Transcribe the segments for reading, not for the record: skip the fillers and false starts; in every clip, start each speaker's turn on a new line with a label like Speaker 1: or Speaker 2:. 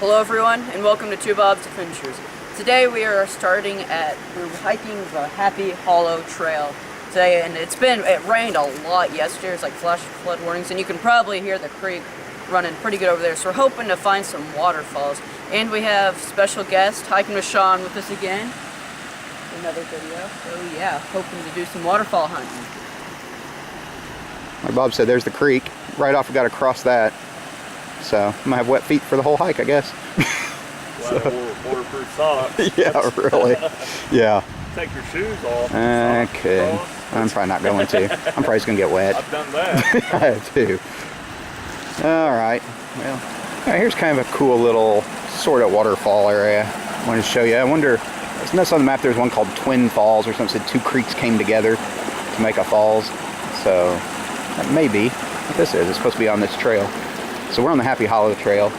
Speaker 1: Hello everyone, and welcome to Two Bob's Adventures. Today we're hiking the Happy Hollow Trail today, and it rained a lot yesterday. It's like flash flood warnings, and you can probably hear the creek running pretty good over there. So we're hoping to find some waterfalls, and we have special guest hiking with Shawn with us again. Another video. So yeah, hoping to do some waterfall hunting.
Speaker 2: Like Bob said, there's the creek. Right off, we got to cross that. So I'm gonna have wet feet for the whole hike, I guess.
Speaker 3: Waterproof socks.
Speaker 2: Yeah, really. Yeah.
Speaker 3: Take your shoes off.
Speaker 2: Okay. I'm probably not going to. I'm probably just gonna get wet.
Speaker 3: I've done that.
Speaker 2: I have too. All right. Well, here's kind of a cool little sort of waterfall area I wanted to show you. I wonder. I noticed on the map there's one called Twin Falls or something. Said two creeks came together to make a falls. So that may be what this is. It's supposed to be on this trail. So we're on the Happy Hollow Trail.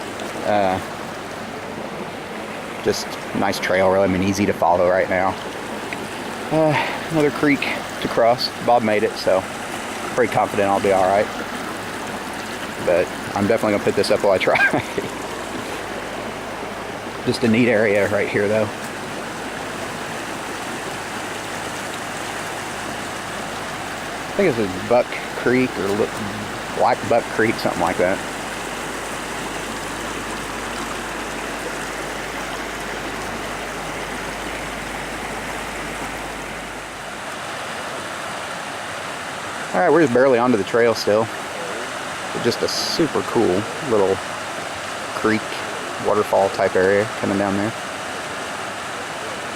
Speaker 2: Just nice trail, really. I mean, easy to follow right now. Another creek to cross. Bob made it, so pretty confident I'll be all right. But I'm definitely gonna put this up while I try. Just a neat area right here, though. I think it's Buck Creek or Black Buck Creek, something like that. Alright, we're just barely onto the trail still. But just a super cool little creek, waterfall type area coming down there.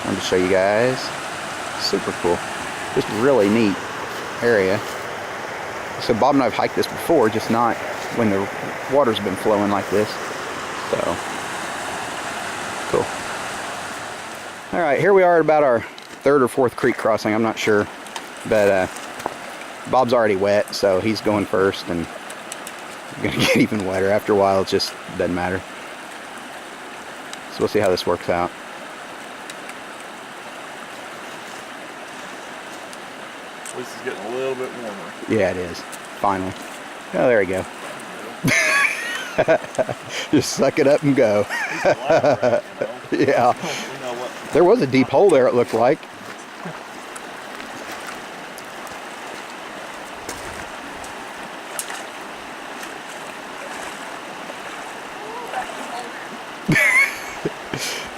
Speaker 2: Wanted to show you guys. Super cool. Just really neat area. So Bob and I have hiked this before, just not when the water's been flowing like this. So, cool. Alright, here we are at about our third or fourth creek crossing, I'm not sure. But, Bob's already wet, so he's going first, and gonna get even wetter. After a while, it just doesn't matter. So we'll see how this works out.
Speaker 3: At least it's getting a little bit warmer.
Speaker 2: Yeah, it is. Finally. Oh, there we go. Just suck it up and go. Yeah. There was a deep hole there, it looked like.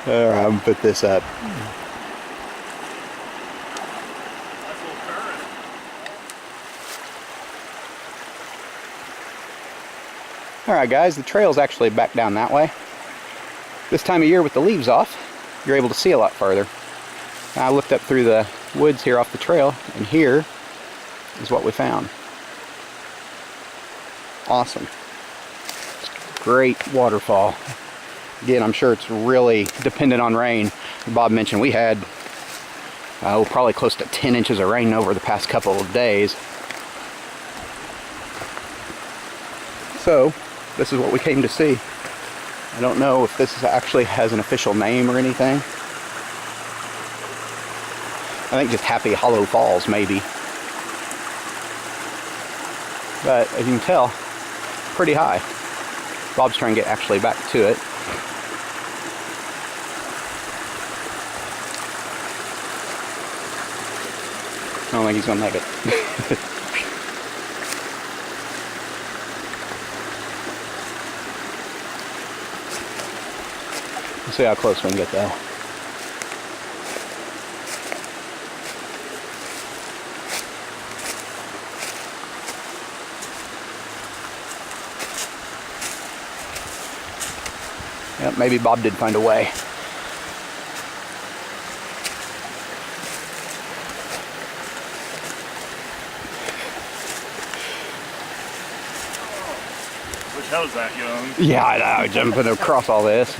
Speaker 2: Alright, I'm gonna put this up. Alright guys, the trail's actually back down that way. This time of year with the leaves off, you're able to see a lot farther. I looked up through the woods here off the trail, and here is what we found. Awesome. Great waterfall. Again, I'm sure it's really dependent on rain. Bob mentioned we had probably close to 10 inches of rain over the past couple of days. So, this is what we came to see. I don't know if this actually has an official name or anything. I think just Happy Hollow Falls, maybe. But, as you can tell, pretty high. Bob's trying to get actually back to it. I don't think he's gonna make it. We'll see how close we can get though. Yep, maybe Bob did find a way.
Speaker 3: How was that, young?
Speaker 2: Yeah, I know, jumping across all this.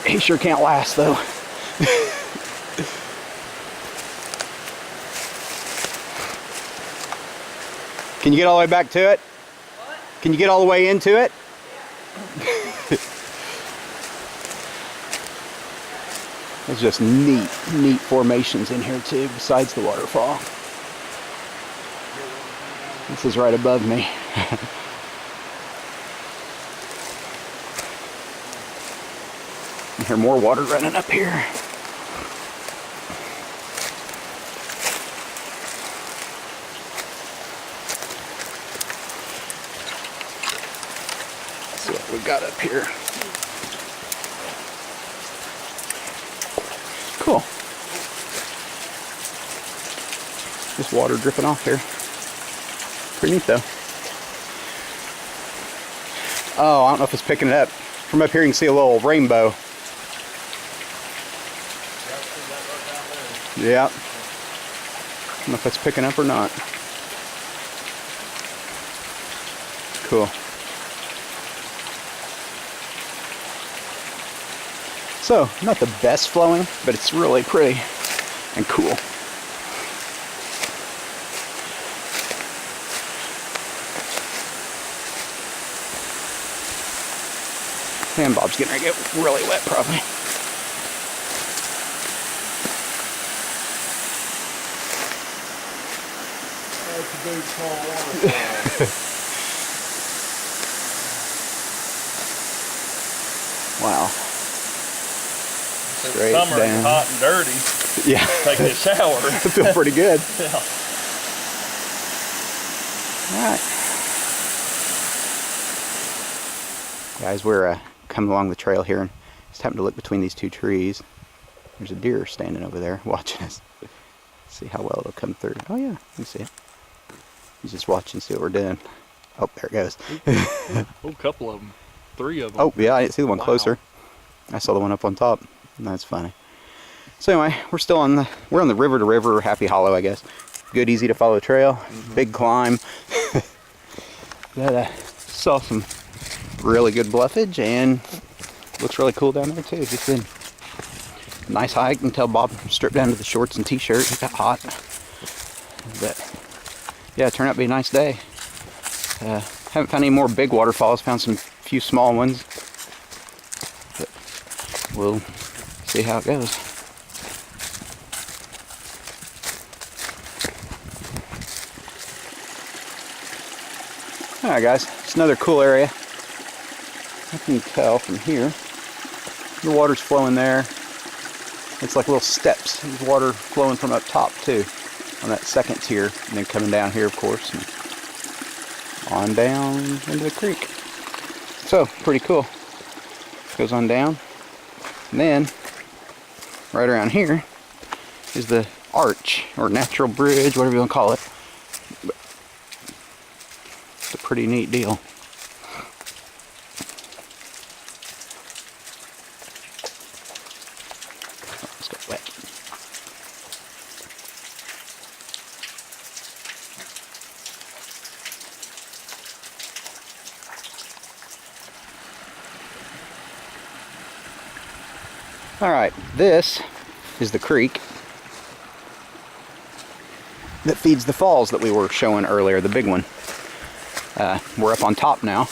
Speaker 2: He sure can't last, though. Can you get all the way back to it?
Speaker 1: What?
Speaker 2: Can you get all the way into it? Yeah. There's just neat formations in here, too, besides the waterfall. This is right above me. hear more water running up here. Let's see what we got up here. Cool. Just water dripping off here. Pretty neat though. Oh, I don't know if it's picking it up. From up here you can see a little rainbow. Yeah. I don't know if it's picking up or not. Cool. So, not the best flowing, but it's really pretty and cool. And Bob's getting ready to get really wet, probably.
Speaker 3: That's a big small waterfall.
Speaker 2: Wow. Straight
Speaker 3: Summer
Speaker 2: down.
Speaker 3: is hot and dirty.
Speaker 2: Yeah.
Speaker 3: Taking a shower.
Speaker 2: I feel pretty good.
Speaker 3: Yeah.
Speaker 2: All right. Guys, we're coming along the trail here and just happened to look between these two trees. There's a deer standing over there watching us. See how well it'll come through. Oh yeah, you see it. He's just watching, see what we're doing. Oh, there it goes.
Speaker 3: Oh, a couple of them. 3 of them.
Speaker 2: Oh yeah, I didn't see the one
Speaker 3: Wow.
Speaker 2: closer. I saw the one up on top. That's funny. So anyway, we're on the river to river, Happy Hollow, I guess. Good, easy to follow trail. Big climb. But saw some really good bluffage and looks really cool down there too. Just been a nice hike until Bob stripped down to the shorts and t-shirt. It got hot. But yeah, it turned out to be a nice day. Haven't found any more big waterfalls. Found some few small ones. But we'll see how it goes. Alright guys, it's another cool area. I can tell from here, the water's flowing there. It's like little steps. There's water flowing from up top too, on that second tier, and then coming down here of course, and on down into the creek. So, pretty cool. Goes on down, and then, right around here, is the arch, or natural bridge, whatever you want to call it. It's a pretty neat deal. Let's get wet. All right, this is the creek that feeds the falls that we were showing earlier, the big one. We're up on top now,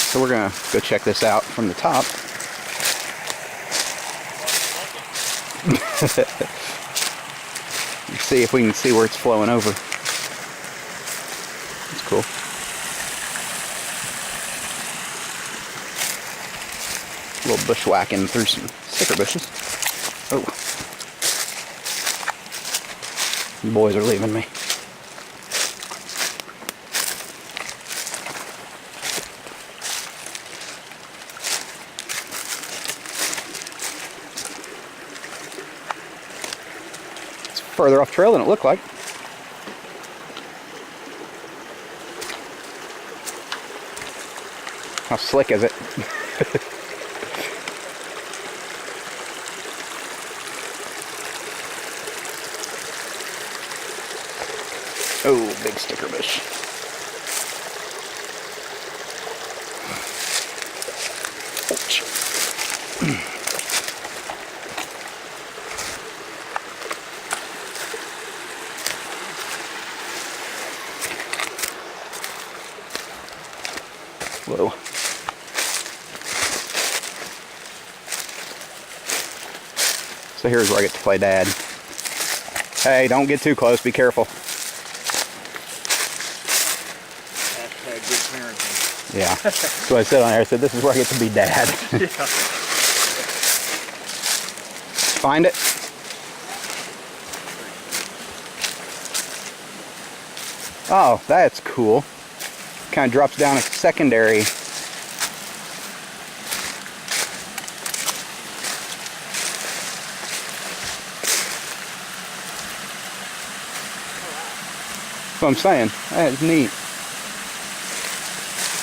Speaker 2: so we're gonna go check this out from the top. See if we can see where it's flowing over. It's cool. A little bushwhacking through some sticker bushes. Oh, the boys are leaving me. Further off trail than it looked like. How slick is it? Oh, big sticker bush. Ouch. Whoa. So here's where I get to play dad. Hey, don't get too close, be careful.
Speaker 3: Hashtag good parenting.
Speaker 2: Yeah. So I said on there, I said, this is where I get to be dad.
Speaker 3: Yeah.
Speaker 2: Find it? Oh, that's cool. Kind of drops down a secondary. That's what I'm saying. That is neat.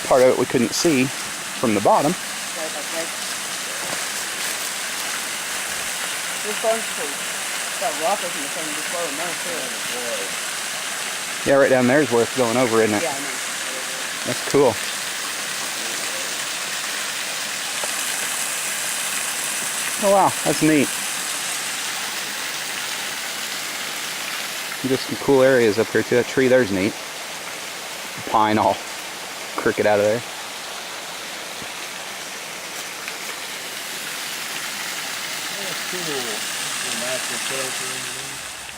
Speaker 2: Part of it we couldn't see from the bottom.
Speaker 1: This one's got rockers in the front of this lower nose too.
Speaker 2: Yeah, right down there is where it's going over, isn't it?
Speaker 1: Yeah, I know.
Speaker 2: That's cool. Oh wow, that's neat. Just some cool areas up here too. That tree there's neat. The pine all crooked out of there.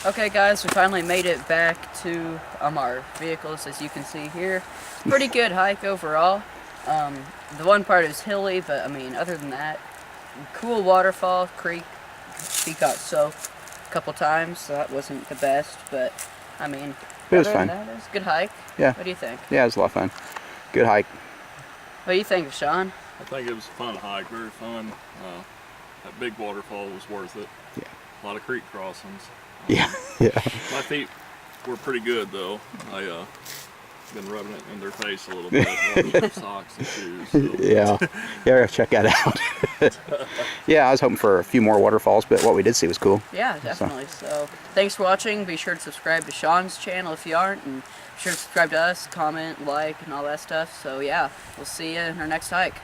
Speaker 1: Okay guys, we finally made it back to our vehicles, as you can see here. Pretty good hike overall. The one part is hilly, but I mean, other than that, cool waterfall, creek. He got soaked a couple times, so that wasn't the best, but I mean,
Speaker 2: It was
Speaker 1: other than
Speaker 2: fun.
Speaker 1: that, it was a good hike.
Speaker 2: Yeah.
Speaker 1: What do you think?
Speaker 2: Yeah, it was a lot of fun. Good hike.
Speaker 1: What do you think, Shawn?
Speaker 3: I think it was a fun hike, very fun. That big waterfall was worth it.
Speaker 2: Yeah.
Speaker 3: A lot of creek crossings.
Speaker 2: Yeah. Yeah.
Speaker 3: My feet were pretty good though. I been rubbing it in their face a little bit, washing their socks and shoes. So.
Speaker 2: Yeah. Yeah, check that out. Yeah, I was hoping for a few more waterfalls, but what we did see was cool.
Speaker 1: Yeah, definitely. So, thanks for watching. Be sure to subscribe to Shawn's channel if you aren't, and be sure to subscribe to us, comment, like, and all that stuff. So yeah, we'll see you in our next hike.